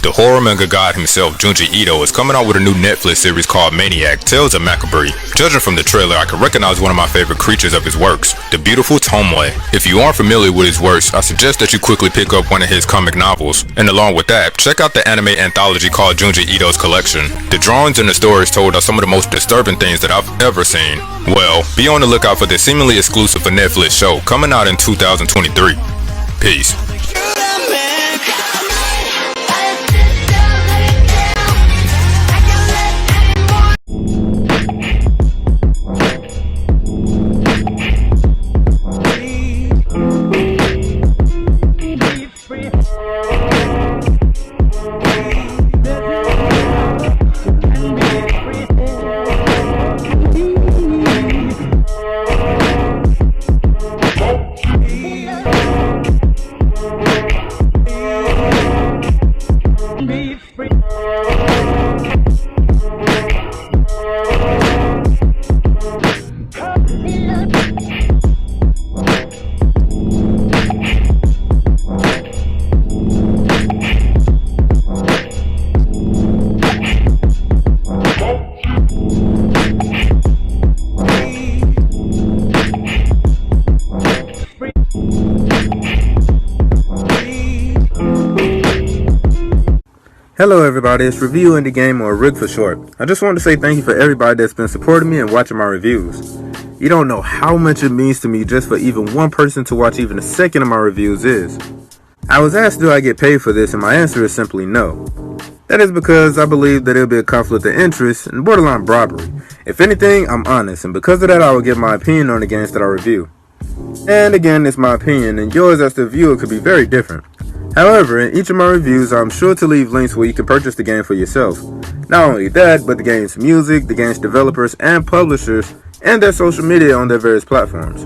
The horror manga god himself, Junji is coming out with a new Netflix series called Maniac, Tales of Macabre. Judging from the trailer, I can recognize one of my favorite creatures of his works, the beautiful Tomoe. If you aren't familiar with his works, I suggest that you quickly pick up one of his comic novels. And along with that, check out the anime anthology called Junji Collection. The drawings and the stories told are some of the most disturbing things that I've ever seen. Well, be on the lookout for this seemingly exclusive for Netflix show coming out in 2023. Peace. Hello everybody, it's reviewindiegame, or RIG for short. I just wanted to say thank you for everybody that's been supporting me and watching my reviews. You don't know how much it means to me just for even one person to watch even a second of my reviews is. I was asked, do I get paid for this, and my answer is simply no. That is because I believe that it'll be a conflict of interest and borderline bribery. If anything, I'm honest, and because of that I will give my opinion on the games that I review. And again, it's my opinion, and yours as the viewer could be very different. However, in each of my reviews, I'm sure to leave links where you can purchase the game for yourself. Not only that, but the game's music, the game's developers and publishers, and their social media on their various platforms.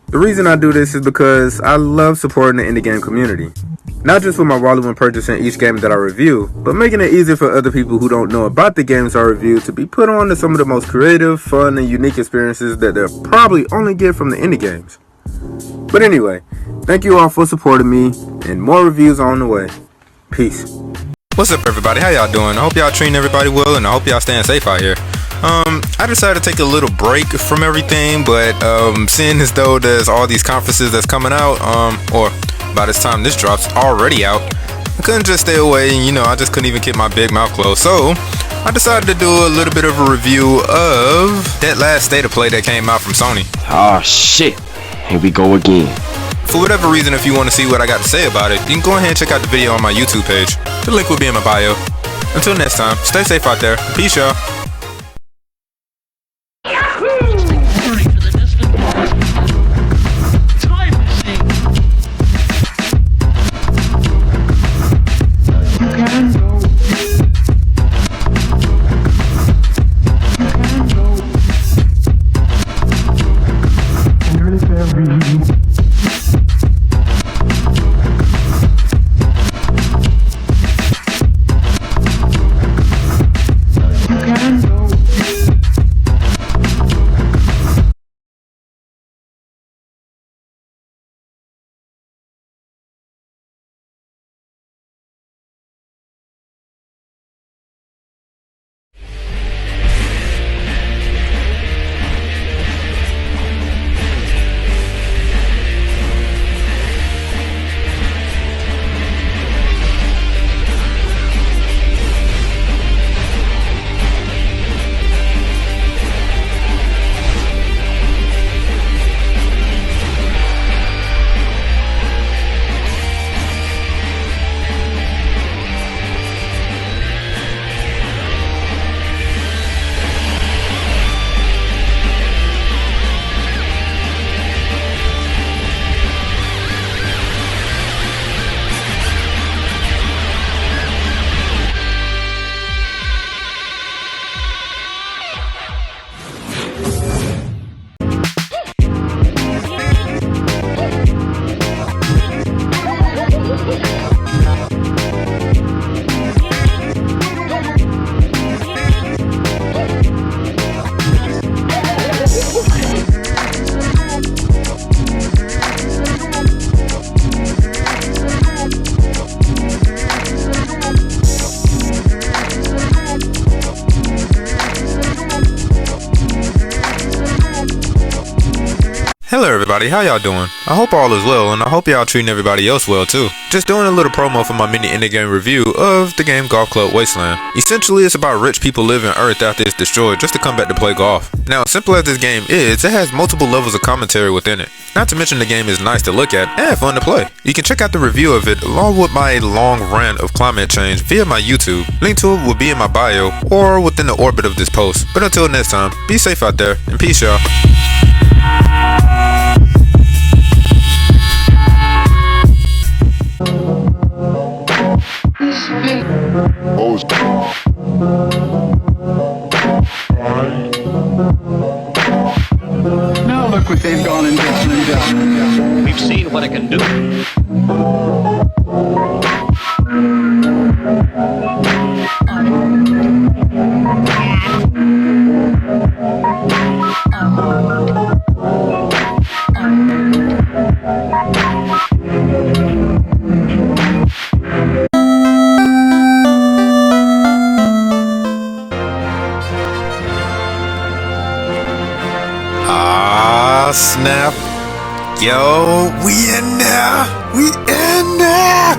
The reason I do this is because I love supporting the indie game community. Not just with my wallet when purchasing each game that I review, but making it easier for other people who don't know about the games I review to be put on to some of the most creative, fun, and unique experiences that they'll probably only get from the indie games. But anyway, thank you all for supporting me, and more reviews on the way. Peace. What's up everybody, how y'all doing? I hope y'all treating everybody well, and I hope y'all staying safe out here. I decided to take a little break from everything, but seeing as though there's all these conferences that's coming out, or by this time this drops already out, I couldn't just stay away, and I just couldn't even keep my big mouth closed. So I decided to do a little bit of a review of that last State of Play that came out from Sony. Oh shit, here we go again. For whatever reason, if you want to see what I got to say about it, you can go ahead and check out the video on my YouTube page. The link will be in my bio. Until next time, stay safe out there. Peace, y'all. You can Hello everybody, how y'all doing? I hope all is well, and I hope y'all treating everybody else well too. Just doing a little promo for my mini indie game review of the game Golf Club Wasteland. Essentially, it's about rich people leaving Earth after it's destroyed just to come back to play golf. Now, simple as this game is, it has multiple levels of commentary within it. Not to mention the game is nice to look at and fun to play. You can check out the review of it along with my long rant of climate change via my YouTube. Link to it will be in my bio or within the orbit of this post. But until next time, be safe out there, and peace y'all. Now look what they've gone and done. We've seen what it can do. Snap. Yo, we in there. We in there.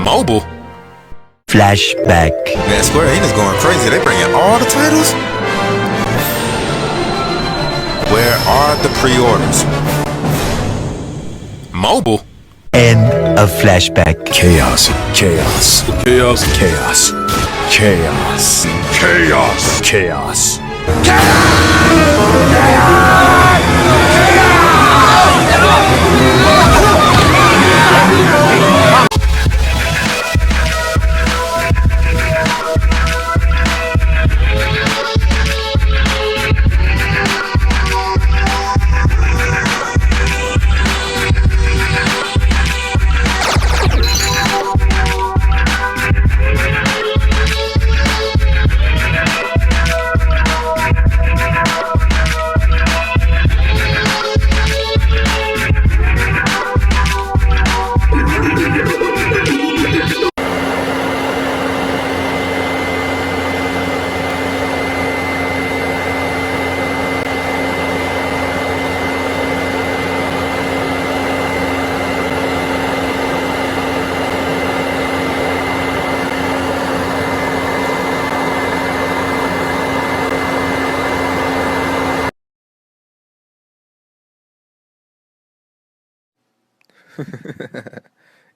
Mobile. Flashback. Man, Square Enix going crazy. They bringing all the titles. Where are the pre-orders? Mobile. End of flashback. Chaos, chaos, chaos, chaos, chaos, chaos, chaos.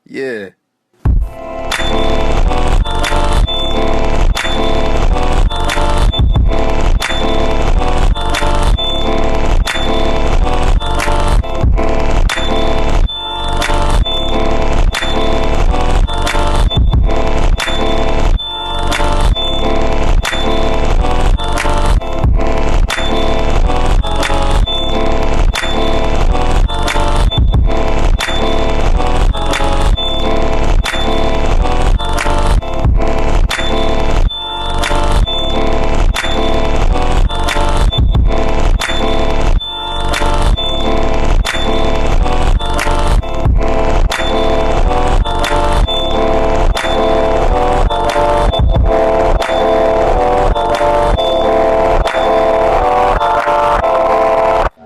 Yeah.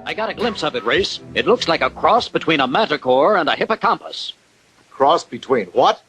I got a glimpse of it, Race. It looks like a cross between a manticore and a hippocampus. Cross between what?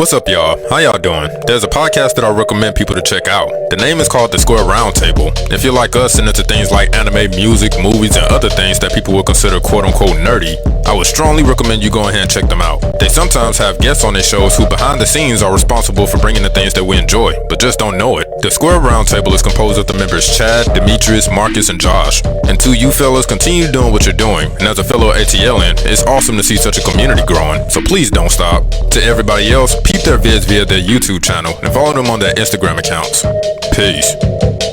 What's up, y'all? How y'all doing? There's a podcast that I recommend people to check out. The name is called The Square Roundtable. If you're like us and into things like anime, music, movies, and other things that people would consider quote-unquote nerdy, I would strongly recommend you go ahead and check them out. They sometimes have guests on their shows who behind the scenes are responsible for bringing the things that we enjoy, but just don't know it. The Square Roundtable is composed of the members Chad, Demetrius, Marcus, and Josh. And to you fellas, continue doing what you're doing. And as a fellow ATLN, it's awesome to see such a community growing, so please don't stop. To everybody else, peep their vids via their YouTube channel and follow them on their Instagram accounts. Peace.